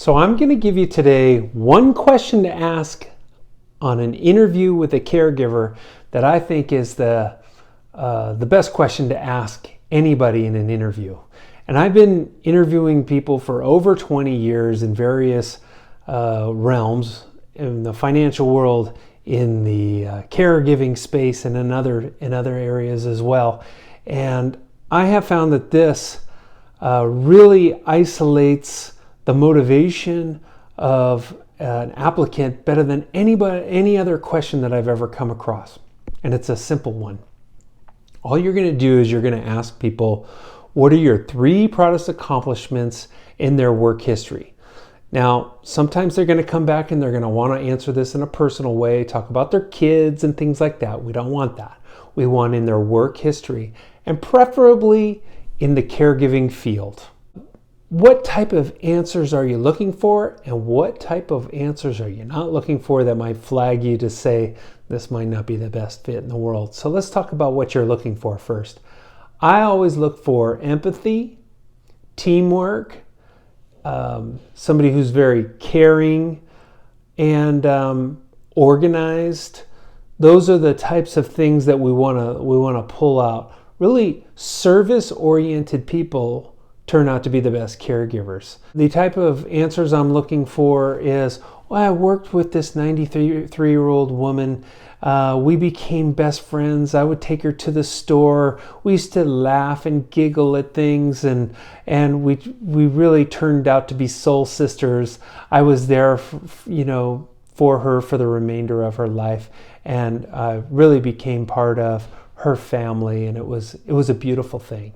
So I'm going to give you today one question to ask on an interview with a caregiver that I think is the best question to ask anybody in an interview. And I've been interviewing people for over 20 years in various realms, in the financial world, in the caregiving space, and in other areas as well. And I have found that this really isolates the motivation of an applicant better than any other question that I've ever come across. And it's a simple one. All you're going to do is you're going to ask people, what are your 3 proudest accomplishments in their work history? Now, sometimes they're going to come back and they're going to want to answer this in a personal way, talk about their kids and things like that. We don't want that. We want in their work history, and preferably in the caregiving field. What type of answers are you looking for, and what type of answers are you not looking for that might flag you to say this might not be the best fit in the world? So let's talk about what you're looking for first. I always look for empathy, teamwork, somebody who's very caring and organized. Those are the types of things that we want to pull out. Really service-oriented people turn out to be the best caregivers. The type of answers I'm looking for is, well, I worked with this 93-year-old woman. We became best friends. I would take her to the store. We used to laugh and giggle at things, and we really turned out to be soul sisters. I was there, for her for the remainder of her life, and really became part of her family, and it was a beautiful thing.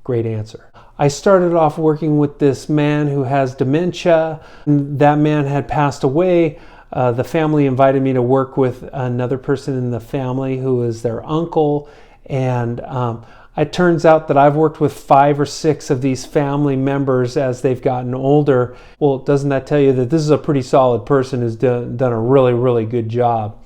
Great answer. I started off working with this man who has dementia. That man had passed away. The family invited me to work with another person in the family who is their uncle. And it turns out that I've worked with 5 or 6 of these family members as they've gotten older. Well, doesn't that tell you that this is a pretty solid person who's done a really, really good job?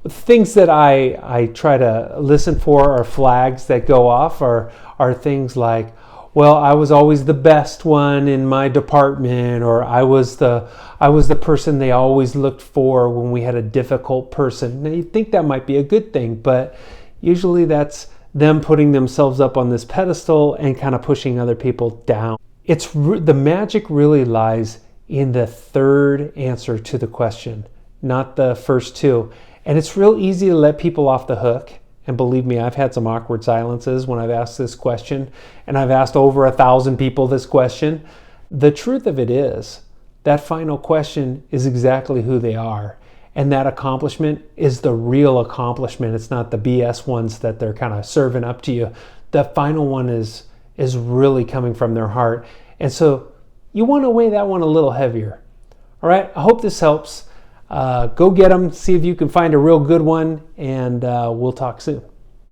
Things that I try to listen for, or flags that go off, are things like, well, I was always the best one in my department, or I was the person they always looked for when we had a difficult person. Now, you'd think that might be a good thing, but usually that's them putting themselves up on this pedestal and kind of pushing other people down. The magic really lies in the third answer to the question, not the first 2. And it's real easy to let people off the hook. And believe me, I've had some awkward silences when I've asked this question, and I've asked over 1,000 people this question. The truth of it is, that final question is exactly who they are. And that accomplishment is the real accomplishment. It's not the BS ones that they're kind of serving up to you. The final one is really coming from their heart. And so you want to weigh that one a little heavier. All right, I hope this helps. Go get them, see if you can find a real good one, and we'll talk soon.